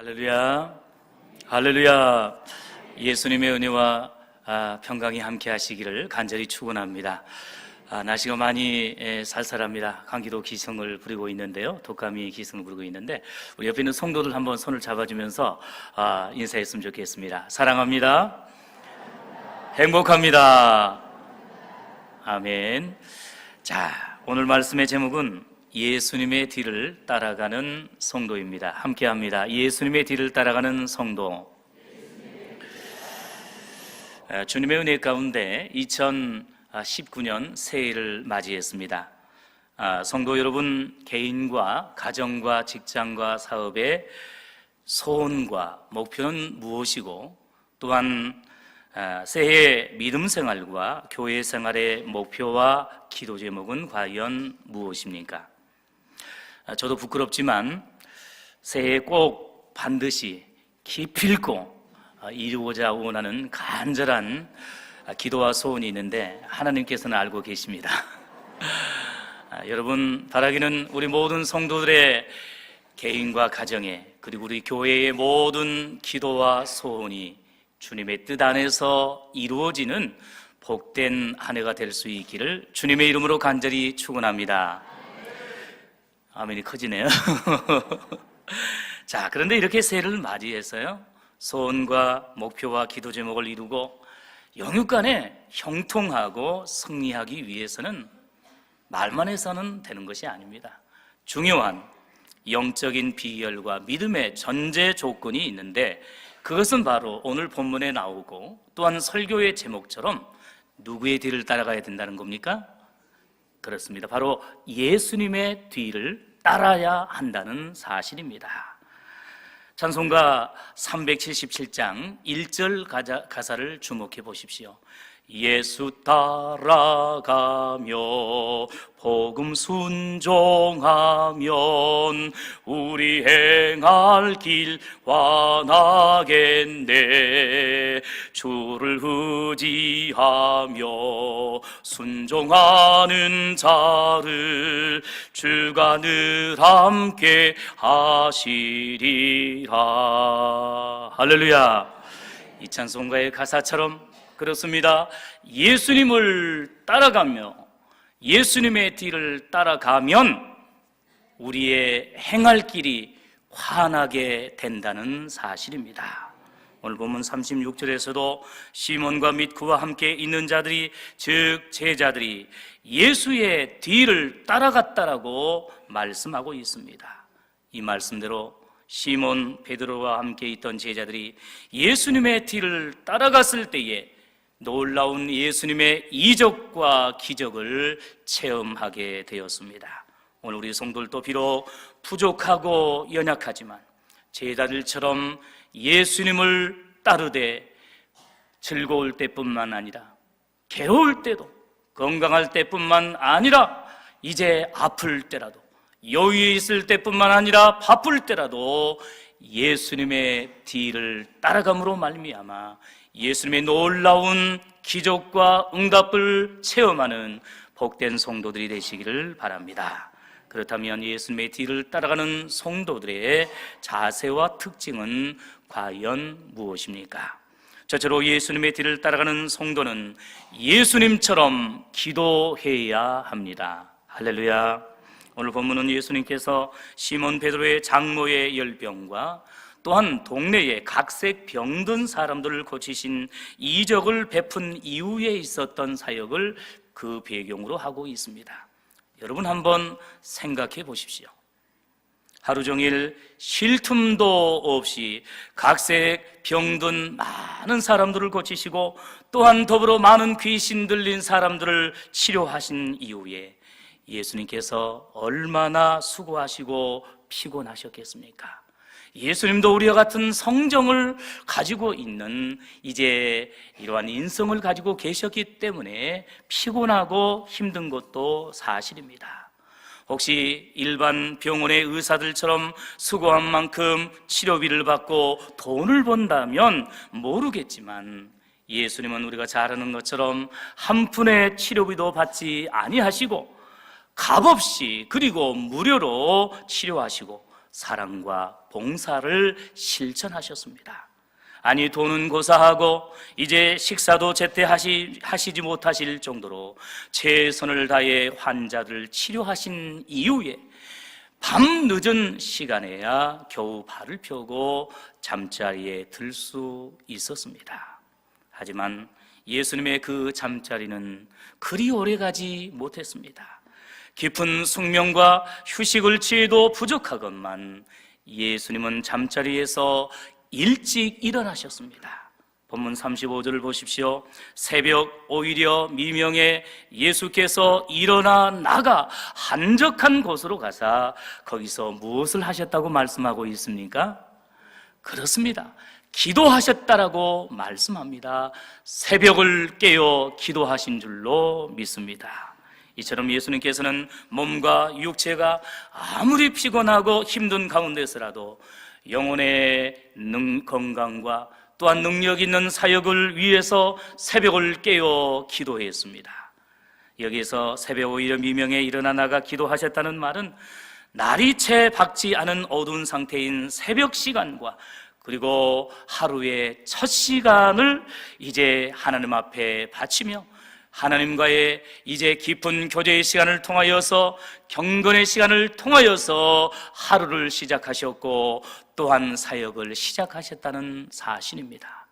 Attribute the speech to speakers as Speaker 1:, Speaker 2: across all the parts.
Speaker 1: 할렐루야, 할렐루야. 예수님의 은혜와 평강이 함께 하시기를 간절히 축원합니다. 날씨가 많이 쌀쌀합니다. 감기도 기승을 부리고 있는데요, 독감이 기승을 부리고 있는데, 우리 옆에 있는 성도들 한번 손을 잡아주면서 인사했으면 좋겠습니다. 사랑합니다. 행복합니다. 아멘. 자, 오늘 말씀의 제목은 예수님의 뒤를 따라가는 성도입니다. 함께합니다. 예수님의 뒤를 따라가는 성도. 주님의 은혜 가운데 2019년 새해를 맞이했습니다. 성도 여러분, 개인과 가정과 직장과 사업의 소원과 목표는 무엇이고, 또한 새해 믿음 생활과 교회 생활의 목표와 기도 제목은 과연 무엇입니까? 저도 부끄럽지만 새해에 꼭 반드시 기필코 이루고자 원하는 간절한 기도와 소원이 있는데 하나님께서는 알고 계십니다. 여러분, 바라기는 우리 모든 성도들의 개인과 가정에, 그리고 우리 교회의 모든 기도와 소원이 주님의 뜻 안에서 이루어지는 복된 한 해가 될 수 있기를 주님의 이름으로 간절히 축원합니다. 아멘이 커지네요. 자, 그런데 이렇게 새해를 맞이해서요, 소원과 목표와 기도 제목을 이루고 영육간에 형통하고 승리하기 위해서는 말만 해서는 되는 것이 아닙니다. 중요한 영적인 비결과 믿음의 전제 조건이 있는데, 그것은 바로 오늘 본문에 나오고 또한 설교의 제목처럼 누구의 뒤를 따라가야 된다는 겁니까? 그렇습니다. 바로 예수님의 뒤를 따라야 한다는 사실입니다. 찬송가 377장 1절 가사를 주목해 보십시오. 예수 따라가며 복음 순종하면 우리 행할 길 환하겠네. 주를 의지하며 순종하는 자를 주가 늘 함께 하시리라. 할렐루야. 이 찬송가의 가사처럼 그렇습니다. 예수님을 따라가며 예수님의 뒤를 따라가면 우리의 행할 길이 환하게 된다는 사실입니다. 오늘 본문 36절에서도 시몬과 및 그와 함께 있는 자들이, 즉 제자들이 예수의 뒤를 따라갔다라고 말씀하고 있습니다. 이 말씀대로 시몬 베드로와 함께 있던 제자들이 예수님의 뒤를 따라갔을 때에 놀라운 예수님의 이적과 기적을 체험하게 되었습니다. 오늘 우리 성도들도 비록 부족하고 연약하지만 제자들처럼 예수님을 따르되 즐거울 때뿐만 아니라 괴로울 때도, 건강할 때뿐만 아니라 이제 아플 때라도, 여유에 있을 때뿐만 아니라 바쁠 때라도 예수님의 뒤를 따라감으로 말미암아 예수님의 놀라운 기적과 응답을 체험하는 복된 성도들이 되시기를 바랍니다. 그렇다면 예수님의 뒤를 따라가는 성도들의 자세와 특징은 과연 무엇입니까? 첫째로 예수님의 뒤를 따라가는 성도는 예수님처럼 기도해야 합니다. 할렐루야. 오늘 본문은 예수님께서 시몬 베드로의 장모의 열병과 또한 동네에 각색 병든 사람들을 고치신 이적을 베푼 이후에 있었던 사역을 그 배경으로 하고 있습니다. 여러분 한번 생각해 보십시오. 하루 종일 쉴 틈도 없이 각색 병든 많은 사람들을 고치시고 또한 더불어 많은 귀신 들린 사람들을 치료하신 이후에 예수님께서 얼마나 수고하시고 피곤하셨겠습니까? 예수님도 우리와 같은 성정을 가지고 있는 이제 이러한 인성을 가지고 계셨기 때문에 피곤하고 힘든 것도 사실입니다. 혹시 일반 병원의 의사들처럼 수고한 만큼 치료비를 받고 돈을 번다면 모르겠지만 예수님은 우리가 잘 아는 것처럼 한 푼의 치료비도 받지 아니하시고 값없이, 그리고 무료로 치료하시고 사랑과 봉사를 실천하셨습니다. 아니, 돈은 고사하고 이제 식사도 제때 하시지 못하실 정도로 최선을 다해 환자를 치료하신 이후에 밤 늦은 시간에야 겨우 발을 펴고 잠자리에 들 수 있었습니다. 하지만 예수님의 그 잠자리는 그리 오래 가지 못했습니다. 깊은 숙명과 휴식을 취해도 부족하건만 예수님은 잠자리에서 일찍 일어나셨습니다. 본문 35절을 보십시오. 새벽 오히려 미명에 예수께서 일어나 나가 한적한 곳으로 가사 거기서 무엇을 하셨다고 말씀하고 있습니까? 그렇습니다. 기도하셨다라고 말씀합니다. 새벽을 깨어 기도하신 줄로 믿습니다. 이처럼 예수님께서는 몸과 육체가 아무리 피곤하고 힘든 가운데서라도 영혼의 건강과 또한 능력 있는 사역을 위해서 새벽을 깨어 기도했습니다. 여기서 새벽 오히려 미명에 일어나 나가 기도하셨다는 말은 날이 채 밝지 않은 어두운 상태인 새벽 시간과 그리고 하루의 첫 시간을 이제 하나님 앞에 바치며 하나님과의 이제 깊은 교제의 시간을 통하여서 경건의 시간을 통하여서 하루를 시작하셨고 또한 사역을 시작하셨다는 사실입니다.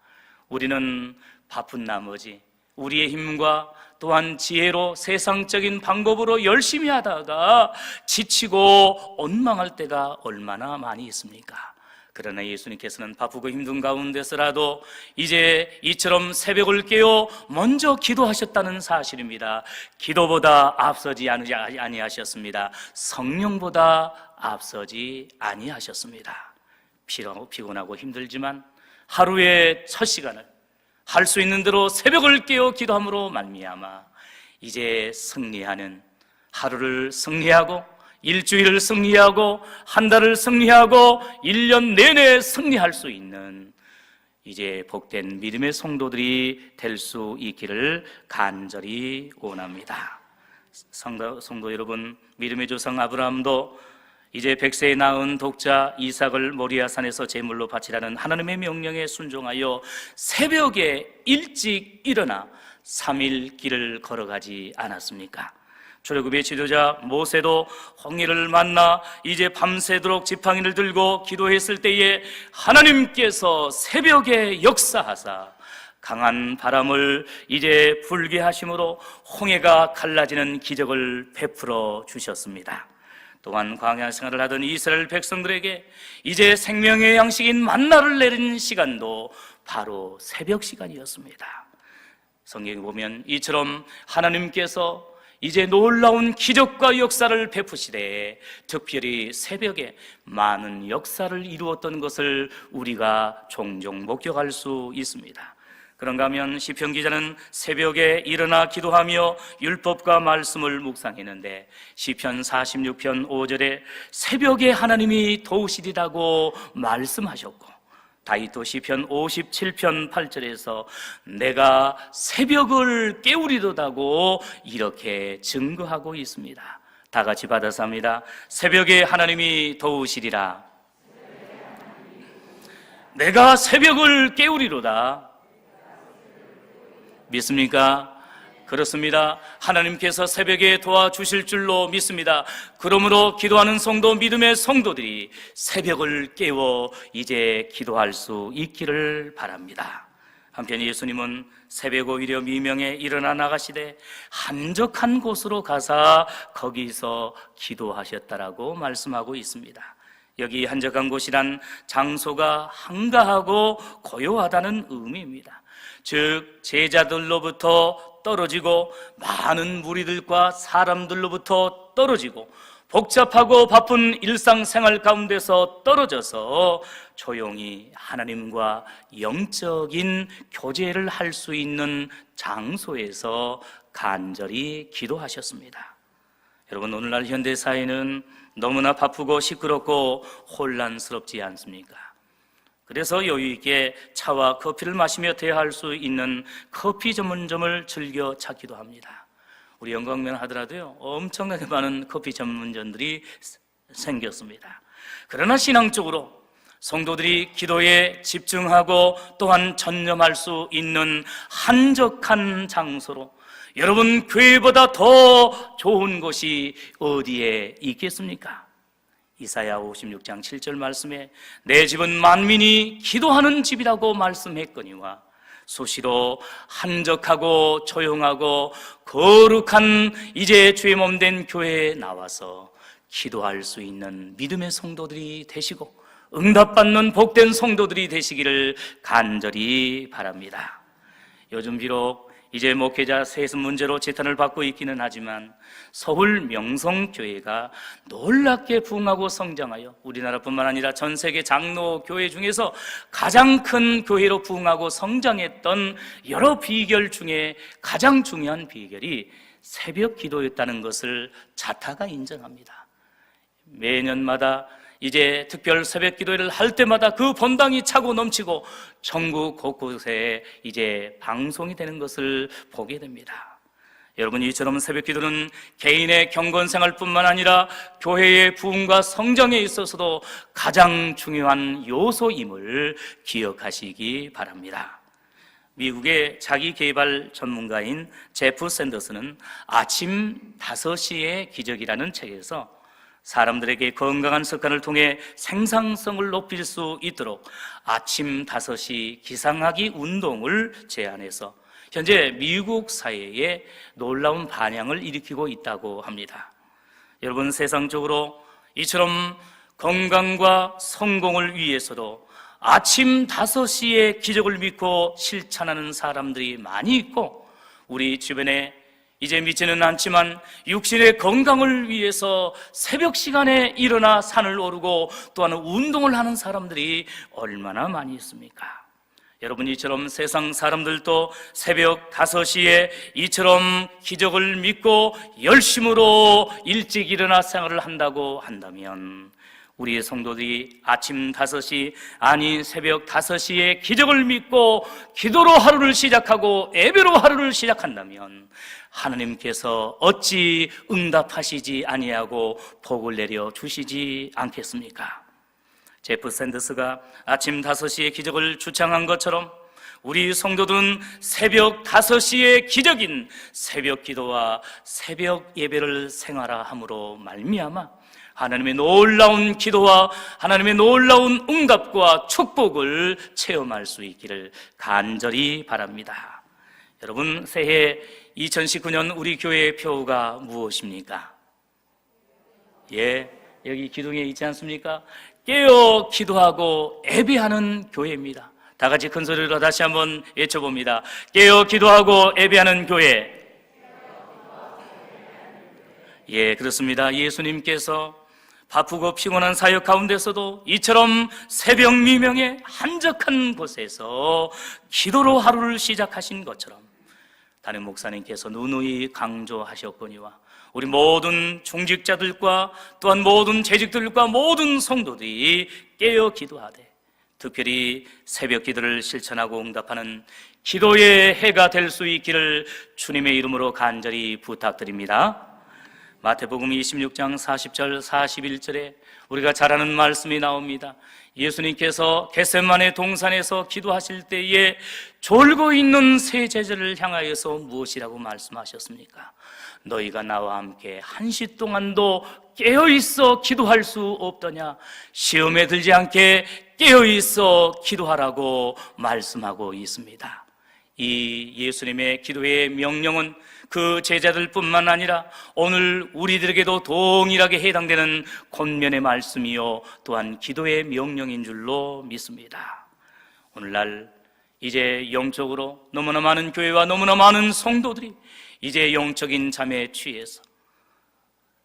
Speaker 1: 우리는 바쁜 나머지 우리의 힘과 또한 지혜로 세상적인 방법으로 열심히 하다가 지치고 원망할 때가 얼마나 많이 있습니까? 그러나 예수님께서는 바쁘고 힘든 가운데서라도 이제 이처럼 새벽을 깨어 먼저 기도하셨다는 사실입니다. 기도보다 앞서지 아니하셨습니다. 성령보다 앞서지 아니하셨습니다. 피곤하고 힘들지만 하루의 첫 시간을 할 수 있는 대로 새벽을 깨어 기도함으로 말미암아 이제 승리하는 하루를 승리하고 일주일을 승리하고 한 달을 승리하고 1년 내내 승리할 수 있는 이제 복된 믿음의 성도들이 될 수 있기를 간절히 원합니다. 성도 여러분, 믿음의 조상 아브라함도 이제 100세에 낳은 독자 이삭을 모리아산에서 제물로 바치라는 하나님의 명령에 순종하여 새벽에 일찍 일어나 3일 길을 걸어가지 않았습니까? 출애굽의 지도자 모세도 홍해를 만나 이제 밤새도록 지팡이를 들고 기도했을 때에 하나님께서 새벽에 역사하사 강한 바람을 이제 불게 하심으로 홍해가 갈라지는 기적을 베풀어 주셨습니다. 또한 광야 생활을 하던 이스라엘 백성들에게 이제 생명의 양식인 만나를 내린 시간도 바로 새벽 시간이었습니다. 성경에 보면 이처럼 하나님께서 이제 놀라운 기적과 역사를 베푸시되 특별히 새벽에 많은 역사를 이루었던 것을 우리가 종종 목격할 수 있습니다. 그런가 하면 시편 기자는 새벽에 일어나 기도하며 율법과 말씀을 묵상했는데 시편 46편 5절에 새벽에 하나님이 도우시리라고 말씀하셨고 다윗도 시편 57편 8절에서 내가 새벽을 깨우리로다고 이렇게 증거하고 있습니다. 다 같이 받아서 합니다. 새벽에 하나님이 도우시리라. 내가 새벽을 깨우리로다. 믿습니까? 그렇습니다. 하나님께서 새벽에 도와주실 줄로 믿습니다. 그러므로 기도하는 성도, 믿음의 성도들이 새벽을 깨워 이제 기도할 수 있기를 바랍니다. 한편 예수님은 새벽 오히려 미명에 일어나 나가시되 한적한 곳으로 가사 거기서 기도하셨다라고 말씀하고 있습니다. 여기 한적한 곳이란 장소가 한가하고 고요하다는 의미입니다. 즉 제자들로부터 떨어지고 많은 무리들과 사람들로부터 떨어지고 복잡하고 바쁜 일상생활 가운데서 떨어져서 조용히 하나님과 영적인 교제를 할 수 있는 장소에서 간절히 기도하셨습니다. 여러분, 오늘날 현대사회는 너무나 바쁘고 시끄럽고 혼란스럽지 않습니까? 그래서 여유있게 차와 커피를 마시며 대화할 수 있는 커피 전문점을 즐겨 찾기도 합니다. 우리 영광면 하더라도요 엄청나게 많은 커피 전문점들이 생겼습니다. 그러나 신앙적으로 성도들이 기도에 집중하고 또한 전념할 수 있는 한적한 장소로, 여러분, 교회보다 더 좋은 곳이 어디에 있겠습니까? 이사야 56장 7절 말씀에 내 집은 만민이 기도하는 집이라고 말씀했거니와 수시로 한적하고 조용하고 거룩한 이제 주의 몸 된 교회에 나와서 기도할 수 있는 믿음의 성도들이 되시고 응답받는 복된 성도들이 되시기를 간절히 바랍니다. 요즘 비록 이제 목회자 세습 문제로 재탄을 받고 있기는 하지만 서울 명성교회가 놀랍게 부흥하고 성장하여 우리나라뿐만 아니라 전 세계 장로 교회 중에서 가장 큰 교회로 부흥하고 성장했던 여러 비결 중에 가장 중요한 비결이 새벽 기도였다는 것을 자타가 인정합니다. 매년마다 이제 특별 새벽 기도회를 할 때마다 그 본당이 차고 넘치고 전국 곳곳에 이제 방송이 되는 것을 보게 됩니다. 여러분, 이처럼 새벽 기도는 개인의 경건 생활뿐만 아니라 교회의 부흥과 성장에 있어서도 가장 중요한 요소임을 기억하시기 바랍니다. 미국의 자기개발 전문가인 제프 샌더스는 아침 5시의 기적이라는 책에서 사람들에게 건강한 습관을 통해 생산성을 높일 수 있도록 아침 5시 기상하기 운동을 제안해서 현재 미국 사회에 놀라운 반향을 일으키고 있다고 합니다. 여러분, 세상적으로 이처럼 건강과 성공을 위해서도 아침 5시에 기적을 믿고 실천하는 사람들이 많이 있고, 우리 주변에 이제 믿지는 않지만 육신의 건강을 위해서 새벽 시간에 일어나 산을 오르고 또한 운동을 하는 사람들이 얼마나 많이 있습니까? 여러분, 이처럼 세상 사람들도 새벽 5시에 이처럼 기적을 믿고 열심으로 일찍 일어나 생활을 한다고 한다면 우리의 성도들이 아침 5시, 아니 새벽 5시에 기적을 믿고 기도로 하루를 시작하고 예배로 하루를 시작한다면 하나님께서 어찌 응답하시지 아니하고 복을 내려 주시지 않겠습니까? 제프 샌더스가 아침 5시에 기적을 주창한 것처럼 우리 성도들은 새벽 5시에 기적인 새벽 기도와 새벽 예배를 생활함으로 말미암아 하나님의 놀라운 기도와 하나님의 놀라운 응답과 축복을 체험할 수 있기를 간절히 바랍니다. 여러분, 새해 2019년 우리 교회의 표가 무엇입니까? 예, 여기 기둥에 있지 않습니까? 깨어 기도하고 예배하는 교회입니다. 다 같이 큰 소리로 다시 한번 외쳐봅니다. 깨어 기도하고 예배하는 교회. 예, 그렇습니다. 예수님께서 바쁘고 피곤한 사역 가운데서도 이처럼 새벽 미명의 한적한 곳에서 기도로 하루를 시작하신 것처럼 담임 목사님께서 누누이 강조하셨거니와 우리 모든 중직자들과 또한 모든 재직들과 모든 성도들이 깨어 기도하되 특별히 새벽 기도를 실천하고 응답하는 기도의 해가 될 수 있기를 주님의 이름으로 간절히 부탁드립니다. 마태복음 26장 40절 41절에 우리가 잘 아는 말씀이 나옵니다. 예수님께서 겟세마네 동산에서 기도하실 때에 졸고 있는 세 제자를 향하여서 무엇이라고 말씀하셨습니까? 너희가 나와 함께 1시 동안도 깨어있어 기도할 수 없더냐? 시험에 들지 않게 깨어있어 기도하라고 말씀하고 있습니다. 이 예수님의 기도의 명령은 그 제자들뿐만 아니라 오늘 우리들에게도 동일하게 해당되는 권면의 말씀이요 또한 기도의 명령인 줄로 믿습니다. 오늘날 이제 영적으로 너무나 많은 교회와 너무나 많은 성도들이 이제 영적인 잠에 취해서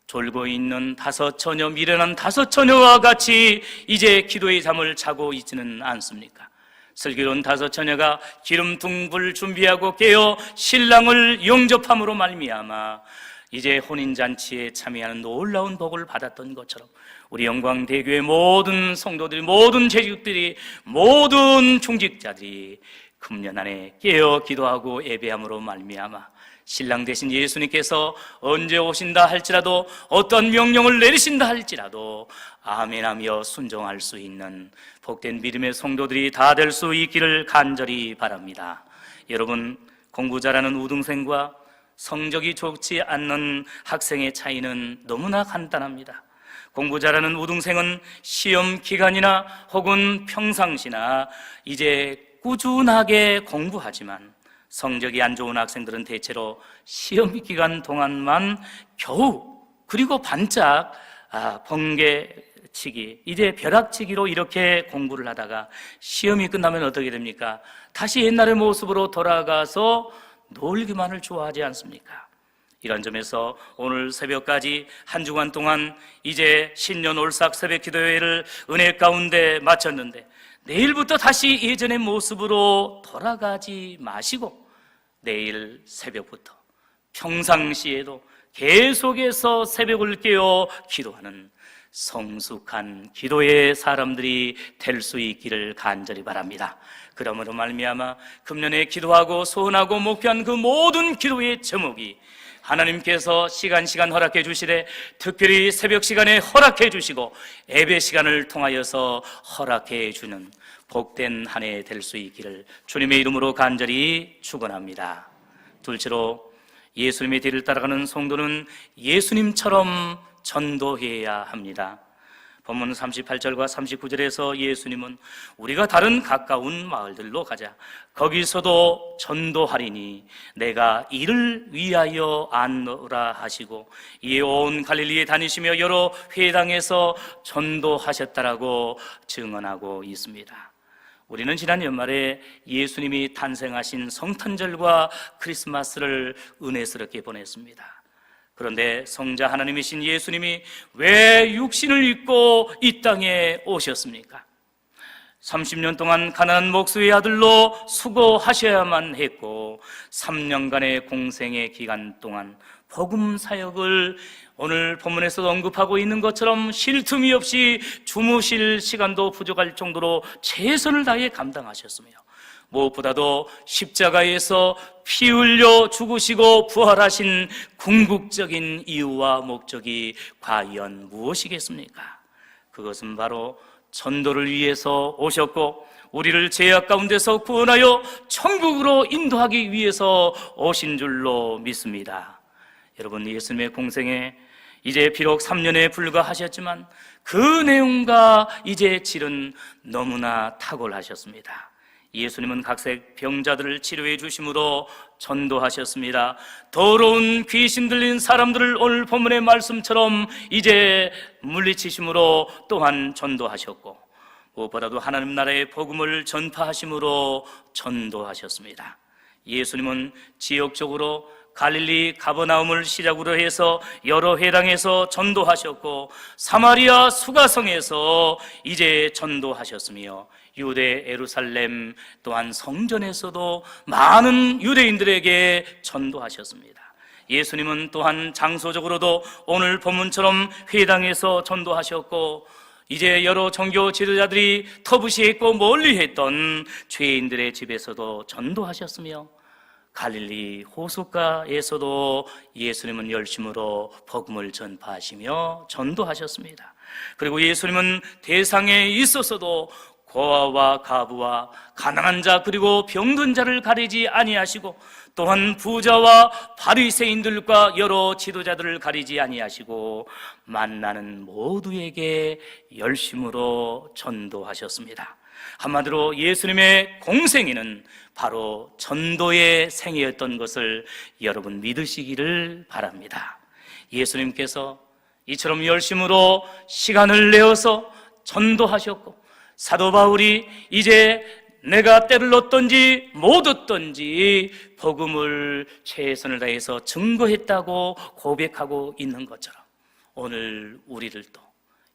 Speaker 1: 졸고 있는 5 처녀, 미련한 5 처녀와 같이 이제 기도의 잠을 자고 있지는 않습니까? 슬기로운 5 처녀가 기름 둥불 준비하고 깨어 신랑을 영접함으로 말미암아 이제 혼인잔치에 참여하는 놀라운 복을 받았던 것처럼 우리 영광대교의 모든 성도들이, 모든 재직들이, 모든 중직자들이 금년 안에 깨어 기도하고 예배함으로 말미암아 신랑 되신 예수님께서 언제 오신다 할지라도, 어떤 명령을 내리신다 할지라도 아멘하며 순종할 수 있는 복된 믿음의 성도들이 다 될 수 있기를 간절히 바랍니다. 여러분, 공부 잘하는 우등생과 성적이 좋지 않는 학생의 차이는 너무나 간단합니다. 공부 잘하는 우등생은 시험 기간이나 혹은 평상시나 이제 꾸준하게 공부하지만, 성적이 안 좋은 학생들은 대체로 시험 기간 동안만 겨우, 그리고 반짝 번개치기, 이제 벼락치기로 이렇게 공부를 하다가 시험이 끝나면 어떻게 됩니까? 다시 옛날의 모습으로 돌아가서 놀기만을 좋아하지 않습니까? 이런 점에서 오늘 새벽까지 한 주간 동안 이제 신년 올삭 새벽 기도회를 은혜 가운데 마쳤는데, 내일부터 다시 예전의 모습으로 돌아가지 마시고 내일 새벽부터 평상시에도 계속해서 새벽을 깨어 기도하는 성숙한 기도의 사람들이 될 수 있기를 간절히 바랍니다. 그러므로 말미암아 금년에 기도하고 소원하고 목표한 그 모든 기도의 제목이 하나님께서 시간 허락해 주시되, 특별히 새벽 시간에 허락해 주시고 예배 시간을 통하여서 허락해 주는 복된 한 해 될 수 있기를 주님의 이름으로 간절히 축원합니다. 둘째로, 예수님의 뒤를 따라가는 성도는 예수님처럼 전도해야 합니다. 본문 38절과 39절에서 예수님은 우리가 다른 가까운 마을들로 가자, 거기서도 전도하리니 내가 이를 위하여 안노라 하시고, 이에 온 갈릴리에 다니시며 여러 회당에서 전도하셨다라고 증언하고 있습니다. 우리는 지난 연말에 예수님이 탄생하신 성탄절과 크리스마스를 은혜스럽게 보냈습니다. 그런데 성자 하나님이신 예수님이 왜 육신을 입고 이 땅에 오셨습니까? 30년 동안 가난한 목수의 아들로 수고하셔야만 했고, 3년간의 공생의 기간 동안 복음 사역을 오늘 본문에서도 언급하고 있는 것처럼 쉴 틈이 없이 주무실 시간도 부족할 정도로 최선을 다해 감당하셨으며, 무엇보다도 십자가에서 피 흘려 죽으시고 부활하신 궁극적인 이유와 목적이 과연 무엇이겠습니까? 그것은 바로 전도를 위해서 오셨고, 우리를 죄악 가운데서 구원하여 천국으로 인도하기 위해서 오신 줄로 믿습니다. 여러분, 예수님의 공생에 이제 비록 3년에 불과하셨지만 그 내용과 이제 질은 너무나 탁월하셨습니다. 예수님은 각색 병자들을 치료해 주심으로 전도하셨습니다. 더러운 귀신 들린 사람들을 오늘 본문의 말씀처럼 이제 물리치심으로 또한 전도하셨고, 무엇보다도 하나님 나라의 복음을 전파하심으로 전도하셨습니다. 예수님은 지역적으로 갈릴리 가버나움을 시작으로 해서 여러 회당에서 전도하셨고, 사마리아 수가성에서 이제 전도하셨으며, 유대 예루살렘 또한 성전에서도 많은 유대인들에게 전도하셨습니다. 예수님은 또한 장소적으로도 오늘 본문처럼 회당에서 전도하셨고, 이제 여러 종교 지도자들이 터부시했고 멀리했던 죄인들의 집에서도 전도하셨으며, 갈릴리 호숫가에서도 예수님은 열심으로 복음을 전파하시며 전도하셨습니다. 그리고 예수님은 대상에 있어서도 고아와 가부와 가난한 자 그리고 병든 자를 가리지 아니하시고, 또한 부자와 바리새인들과 여러 지도자들을 가리지 아니하시고 만나는 모두에게 열심으로 전도하셨습니다. 한마디로 예수님의 공생애는 바로 전도의 생애였던 것을 여러분 믿으시기를 바랍니다. 예수님께서 이처럼 열심으로 시간을 내어서 전도하셨고, 사도 바울이 이제 내가 때를 얻든지 못 얻든지 복음을 최선을 다해서 증거했다고 고백하고 있는 것처럼, 오늘 우리를 또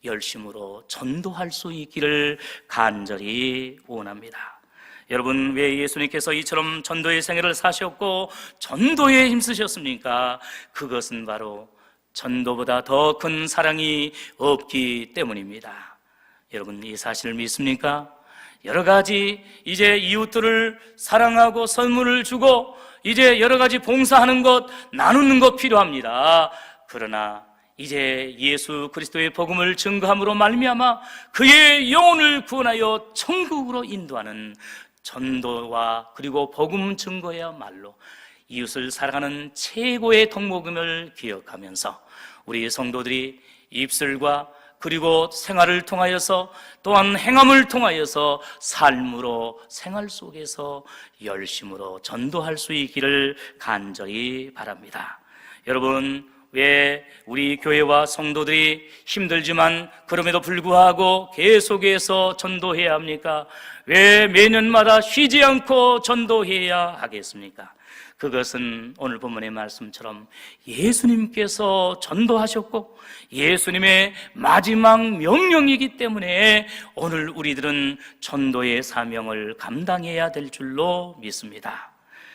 Speaker 1: 열심으로 전도할 수 있기를 간절히 원합니다. 여러분, 왜 예수님께서 이처럼 전도의 생애를 사셨고 전도에 힘쓰셨습니까? 그것은 바로 전도보다 더 큰 사랑이 없기 때문입니다. 여러분, 이 사실을 믿습니까? 여러 가지 이제 이웃들을 사랑하고 선물을 주고 이제 여러 가지 봉사하는 것, 나누는 것 필요합니다. 그러나 이제 예수 그리스도의 복음을 증거함으로 말미암아 그의 영혼을 구원하여 천국으로 인도하는 전도와 그리고 복음 증거야말로 이웃을 사랑하는 최고의 덕목임을 기억하면서 우리 성도들이 입술과 그리고 생활을 통하여서 또한 행함을 통하여서 삶으로 생활 속에서 열심으로 전도할 수 있기를 간절히 바랍니다. 여러분, 왜 우리 교회와 성도들이 힘들지만 그럼에도 불구하고 계속해서 전도해야 합니까? 왜 매년마다 쉬지 않고 전도해야 하겠습니까? 그것은 오늘 본문의 말씀처럼 예수님께서 전도하셨고 예수님의 마지막 명령이기 때문에 오늘 우리들은 전도의 사명을 감당해야 될 줄로 믿습니다.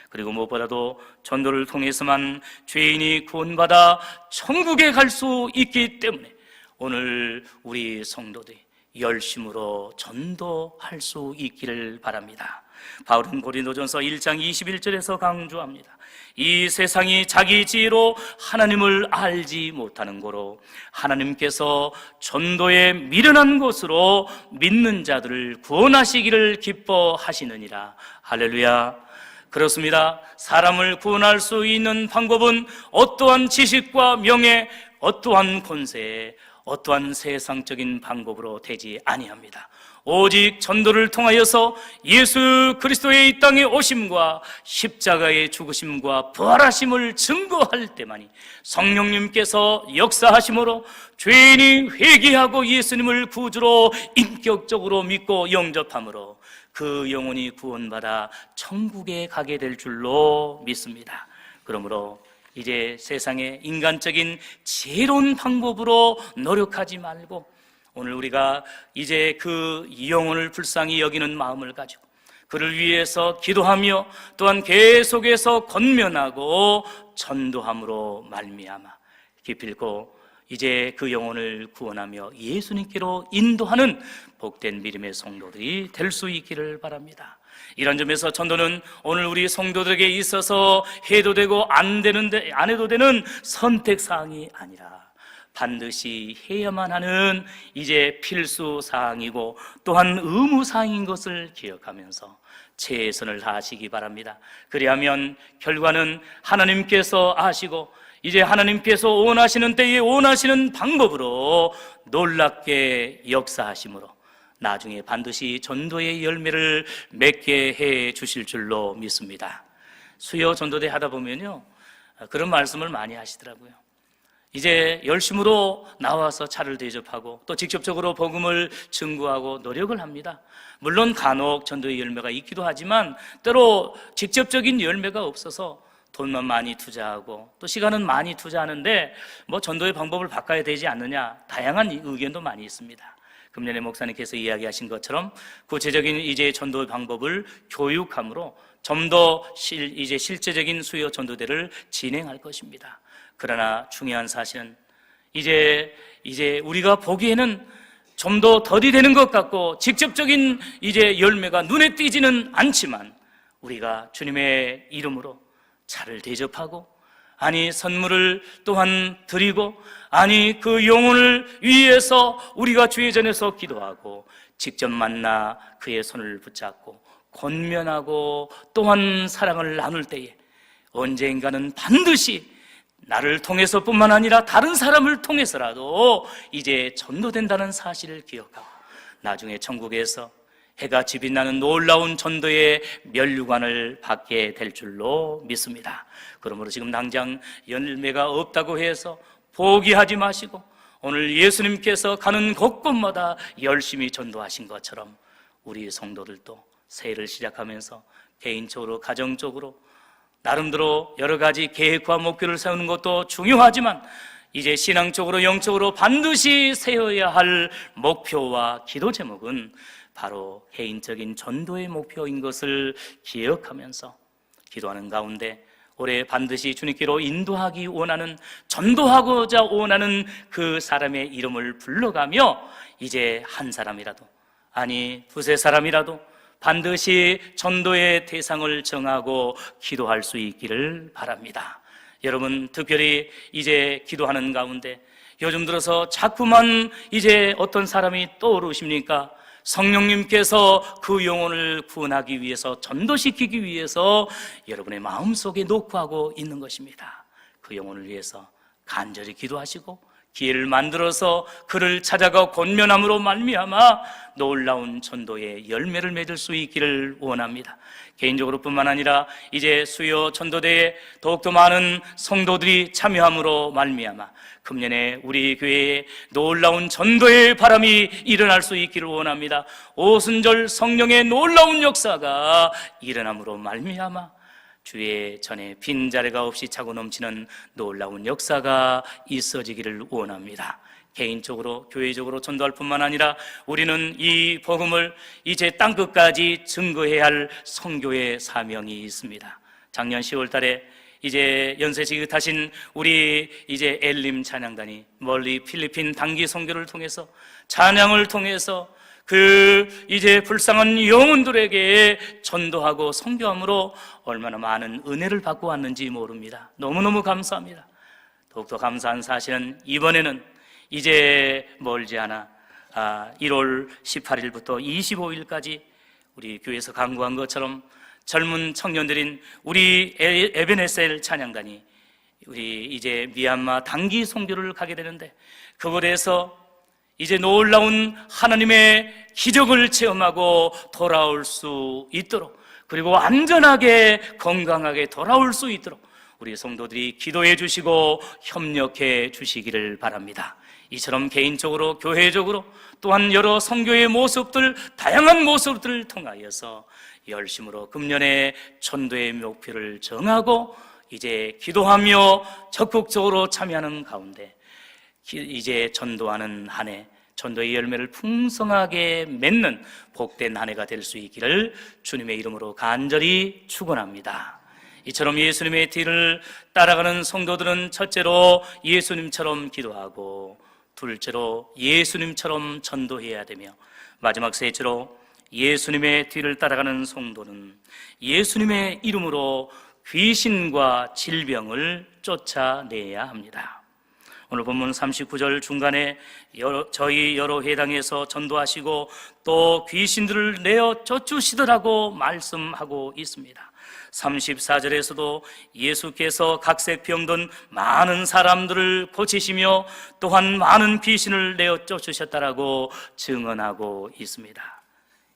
Speaker 1: 그리고 무엇보다도 전도를 통해서만 죄인이 구원받아 천국에 갈 수 있기 때문에 오늘 우리 성도들이 열심으로 전도할 수 있기를 바랍니다. 바울은 고린도전서 1장 21절에서 강조합니다. 이 세상이 자기 지혜로 하나님을 알지 못하는 고로 하나님께서 전도에 미련한 것으로 믿는 자들을 구원하시기를 기뻐하시느니라. 할렐루야. 그렇습니다. 사람을 구원할 수 있는 방법은 어떠한 지식과 명예, 어떠한 권세, 어떠한 세상적인 방법으로 되지 아니합니다. 오직 전도를 통하여서 예수 그리스도의 이 땅에 오심과 십자가의 죽으심과 부활하심을 증거할 때만이 성령님께서 역사하심으로 죄인이 회개하고 예수님을 구주로 인격적으로 믿고 영접함으로 그 영혼이 구원받아 천국에 가게 될 줄로 믿습니다. 그러므로 이제 세상의 인간적인 지혜로운 방법으로 노력하지 말고 오늘 우리가 이제 그 영혼을 불쌍히 여기는 마음을 가지고 그를 위해서 기도하며 또한 계속해서 권면하고 전도함으로 말미암아 기필코 이제 그 영혼을 구원하며 예수님께로 인도하는 복된 믿음의 성도들이 될 수 있기를 바랍니다. 이런 점에서 전도는 오늘 우리 성도들에게 있어서 해도 되고 안 해도 되는 선택사항이 아니라 반드시 해야만 하는 이제 필수사항이고 또한 의무사항인 것을 기억하면서 최선을 다하시기 바랍니다. 그리하면 결과는 하나님께서 아시고 이제 하나님께서 원하시는 때에 원하시는 방법으로 놀랍게 역사하심으로 나중에 반드시 전도의 열매를 맺게 해 주실 줄로 믿습니다. 수요 전도대 하다 보면요 그런 말씀을 많이 하시더라고요. 이제 열심으로 나와서 차를 대접하고 또 직접적으로 복음을 증거하고 노력을 합니다. 물론 간혹 전도의 열매가 있기도 하지만 때로 직접적인 열매가 없어서 돈만 많이 투자하고 또 시간은 많이 투자하는데 뭐 전도의 방법을 바꿔야 되지 않느냐 다양한 의견도 많이 있습니다. 금년에 목사님께서 이야기하신 것처럼 구체적인 이제 전도의 방법을 교육함으로 좀 더 이제 실제적인 수요 전도대를 진행할 것입니다. 그러나 중요한 사실은 이제 우리가 보기에는 좀 더 덜이 되는 것 같고 직접적인 이제 열매가 눈에 띄지는 않지만 우리가 주님의 이름으로 차를 대접하고 선물을 또한 드리고 그 영혼을 위해서 우리가 주의 전에서 기도하고 직접 만나 그의 손을 붙잡고 권면하고 또한 사랑을 나눌 때에 언젠가는 반드시 나를 통해서뿐만 아니라 다른 사람을 통해서라도 이제 전도된다는 사실을 기억하고 나중에 천국에서 해가 빛나는 놀라운 전도의 면류관을 받게 될 줄로 믿습니다. 그러므로 지금 당장 열매가 없다고 해서 포기하지 마시고 오늘 예수님께서 가는 곳곳마다 열심히 전도하신 것처럼 우리 성도들도 새해를 시작하면서 개인적으로 가정적으로 나름대로 여러 가지 계획과 목표를 세우는 것도 중요하지만 이제 신앙적으로 영적으로 반드시 세워야 할 목표와 기도 제목은 바로 개인적인 전도의 목표인 것을 기억하면서 기도하는 가운데 올해 반드시 주님께로 인도하기 원하는 전도하고자 원하는 그 사람의 이름을 불러가며 이제 한 사람이라도 두세 사람이라도 반드시 전도의 대상을 정하고 기도할 수 있기를 바랍니다. 여러분, 특별히 이제 기도하는 가운데 요즘 들어서 자꾸만 이제 어떤 사람이 떠오르십니까? 성령님께서 그 영혼을 구원하기 위해서, 전도시키기 위해서 여러분의 마음속에 녹화하고 있는 것입니다. 그 영혼을 위해서 간절히 기도하시고 기회를 만들어서 그를 찾아가 권면함으로 말미암아 놀라운 전도의 열매를 맺을 수 있기를 원합니다. 개인적으로 뿐만 아니라 이제 수요 전도대에 더욱더 많은 성도들이 참여함으로 말미암아 금년에 우리 교회에 놀라운 전도의 바람이 일어날 수 있기를 원합니다. 오순절 성령의 놀라운 역사가 일어남으로 말미암아 주의 전에 빈자리가 없이 차고 넘치는 놀라운 역사가 있어지기를 원합니다. 개인적으로 교회적으로 전도할 뿐만 아니라 우리는 이 복음을 이제 땅끝까지 증거해야 할 선교의 사명이 있습니다. 작년 10월 달에 이제 연세 지긋하신 우리 이제 엘림 찬양단이 멀리 필리핀 단기 선교를 통해서, 찬양을 통해서 그 이제 불쌍한 영혼들에게 전도하고 선교함으로 얼마나 많은 은혜를 받고 왔는지 모릅니다. 너무너무 감사합니다. 더욱더 감사한 사실은 이번에는 이제 멀지 않아 1월 18일부터 25일까지 우리 교회에서 강구한 것처럼 젊은 청년들인 우리 에베네셀 찬양단이 우리 이제 미얀마 단기 선교를 가게 되는데, 그곳에서 이제 놀라운 하나님의 기적을 체험하고 돌아올 수 있도록, 그리고 안전하게 건강하게 돌아올 수 있도록 우리 성도들이 기도해 주시고 협력해 주시기를 바랍니다. 이처럼 개인적으로 교회적으로 또한 여러 선교의 모습들, 다양한 모습들을 통하여서 열심으로 금년에 전도의 목표를 정하고 이제 기도하며 적극적으로 참여하는 가운데 이제 전도하는 한 해, 전도의 열매를 풍성하게 맺는 복된 한 해가 될 수 있기를 주님의 이름으로 간절히 축원합니다. 이처럼 예수님의 뒤를 따라가는 성도들은 첫째로 예수님처럼 기도하고, 둘째로 예수님처럼 전도해야 되며, 마지막 셋째로 예수님의 뒤를 따라가는 성도는 예수님의 이름으로 귀신과 질병을 쫓아내야 합니다. 오늘 본문 39절 중간에 저희 여러 회당에서 전도하시고 또 귀신들을 내어 쫓으시더라고 말씀하고 있습니다. 34절에서도 예수께서 각색 병든 많은 사람들을 고치시며 또한 많은 귀신을 내어 쫓으셨다라고 증언하고 있습니다.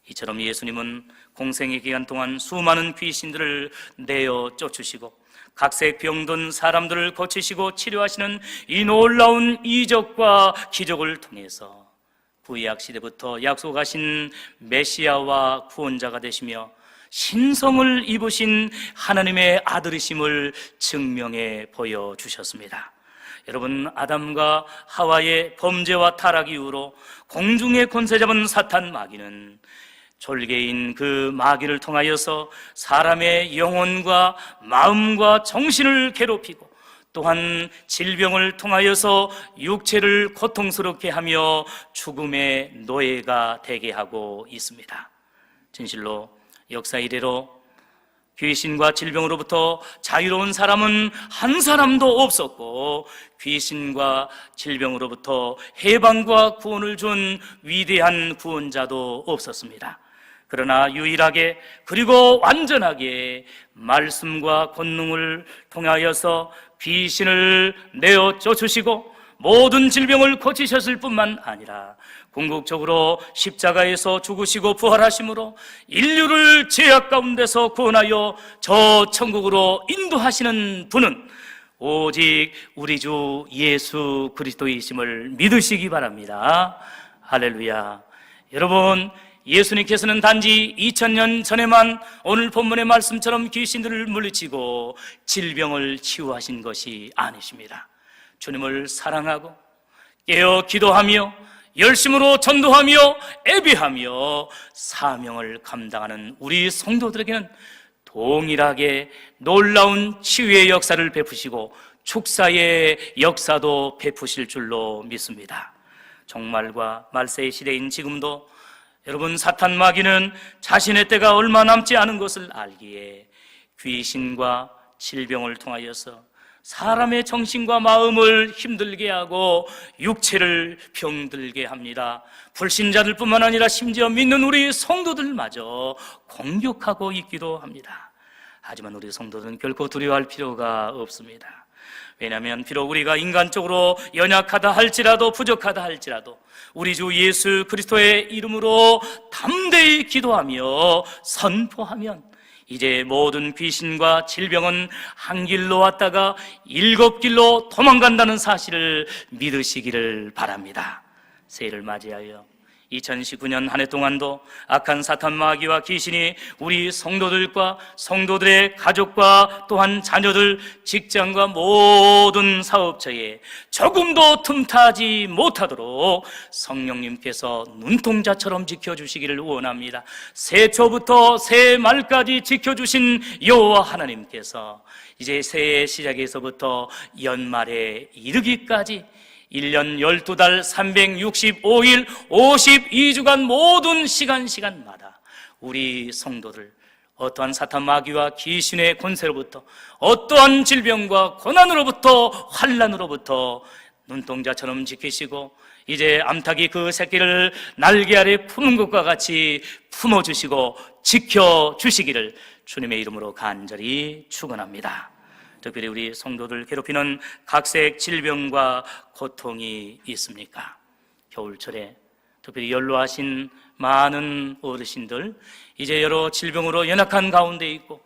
Speaker 1: 이처럼 예수님은 공생의 기간 동안 수많은 귀신들을 내어 쫓으시고 각색 병든 사람들을 고치시고 치료하시는 이 놀라운 이적과 기적을 통해서 구약 시대부터 약속하신 메시아와 구원자가 되시며 신성을 입으신 하나님의 아들이심을 증명해 보여주셨습니다. 여러분, 아담과 하와의 범죄와 타락 이후로 공중의 권세 잡은 사탄 마귀는 졸개인 그 마귀를 통하여서 사람의 영혼과 마음과 정신을 괴롭히고 또한 질병을 통하여서 육체를 고통스럽게 하며 죽음의 노예가 되게 하고 있습니다. 진실로 역사 이래로 귀신과 질병으로부터 자유로운 사람은 한 사람도 없었고, 귀신과 질병으로부터 해방과 구원을 준 위대한 구원자도 없었습니다. 그러나 유일하게 그리고 완전하게 말씀과 권능을 통하여서 귀신을 내어 쫓으시고 모든 질병을 고치셨을 뿐만 아니라 궁극적으로 십자가에서 죽으시고 부활하심으로 인류를 죄악 가운데서 구원하여 저 천국으로 인도하시는 분은 오직 우리 주 예수 그리스도이심을 믿으시기 바랍니다. 할렐루야. 여러분, 예수님께서는 단지 2000년 전에만 오늘 본문의 말씀처럼 귀신들을 물리치고 질병을 치유하신 것이 아니십니다. 주님을 사랑하고 깨어 기도하며 열심으로 전도하며 예배하며 사명을 감당하는 우리 성도들에게는 동일하게 놀라운 치유의 역사를 베푸시고 축사의 역사도 베푸실 줄로 믿습니다. 종말과 말세의 시대인 지금도 여러분, 사탄 마귀는 자신의 때가 얼마 남지 않은 것을 알기에 귀신과 질병을 통하여서 사람의 정신과 마음을 힘들게 하고 육체를 병들게 합니다. 불신자들 뿐만 아니라 심지어 믿는 우리 성도들마저 공격하고 있기도 합니다. 하지만 우리 성도들은 결코 두려워할 필요가 없습니다. 왜냐하면 비록 우리가 인간적으로 연약하다 할지라도, 부족하다 할지라도 우리 주 예수 그리스도의 이름으로 담대히 기도하며 선포하면 이제 모든 귀신과 질병은 한 길로 왔다가 7길로 도망간다는 사실을 믿으시기를 바랍니다. 새해를 맞이하여 2019년 한 해 동안도 악한 사탄 마귀와 귀신이 우리 성도들과 성도들의 가족과 또한 자녀들, 직장과 모든 사업처에 조금도 틈타지 못하도록 성령님께서 눈동자처럼 지켜주시기를 원합니다. 새초부터 새말까지 지켜주신 여호와 하나님께서 이제 새해 시작에서부터 연말에 이르기까지 1년 12달 365일 52주간 모든 시간마다 우리 성도들 어떠한 사탄 마귀와 귀신의 권세로부터, 어떠한 질병과 고난으로부터, 환난으로부터 눈동자처럼 지키시고 이제 암탉이 그 새끼를 날개 아래 품은 것과 같이 품어주시고 지켜주시기를 주님의 이름으로 간절히 축원합니다. 특별히 우리 성도들 괴롭히는 각색 질병과 고통이 있습니까? 겨울철에 특별히 연로하신 많은 어르신들, 이제 여러 질병으로 연약한 가운데 있고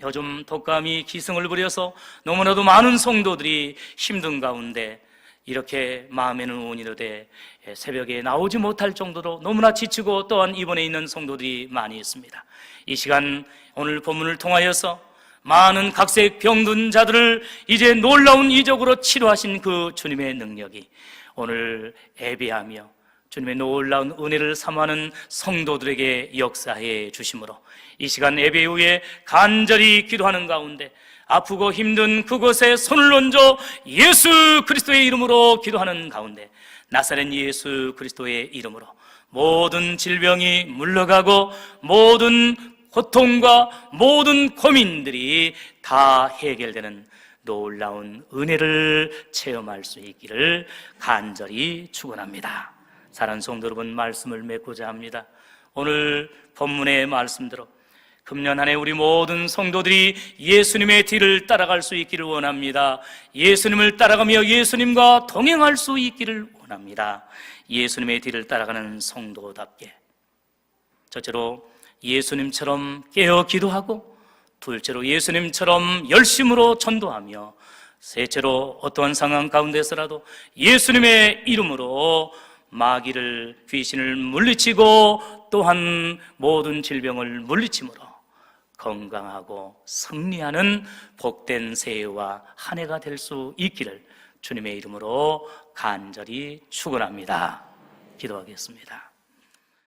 Speaker 1: 요즘 독감이 기승을 부려서 너무나도 많은 성도들이 힘든 가운데 이렇게 마음에는 원이로되 새벽에 나오지 못할 정도로 너무나 지치고 또한 입원해 있는 성도들이 많이 있습니다. 이 시간 오늘 본문을 통하여서 많은 각색 병든 자들을 이제 놀라운 이적으로 치료하신 그 주님의 능력이 오늘 예배하며 주님의 놀라운 은혜를 사모하는 성도들에게 역사해 주심으로 이 시간 예배 후에 간절히 기도하는 가운데 아프고 힘든 그곳에 손을 얹어 예수 그리스도의 이름으로 기도하는 가운데 나사렛 예수 그리스도의 이름으로 모든 질병이 물러가고 모든 고통과 모든 고민들이 다 해결되는 놀라운 은혜를 체험할 수 있기를 간절히 축원합니다. 사랑하는 성도 여러분, 말씀을 맺고자 합니다. 오늘 본문의 말씀대로 금년 한 해 우리 모든 성도들이 예수님의 뒤를 따라갈 수 있기를 원합니다. 예수님을 따라가며 예수님과 동행할 수 있기를 원합니다. 예수님의 뒤를 따라가는 성도답게 첫째로 예수님처럼 깨어 기도하고, 둘째로 예수님처럼 열심으로 전도하며, 셋째로 어떠한 상황 가운데서라도 예수님의 이름으로 마귀를, 귀신을 물리치고 또한 모든 질병을 물리침으로 건강하고 승리하는 복된 새해와 한 해가 될 수 있기를 주님의 이름으로 간절히 축원합니다. 기도하겠습니다.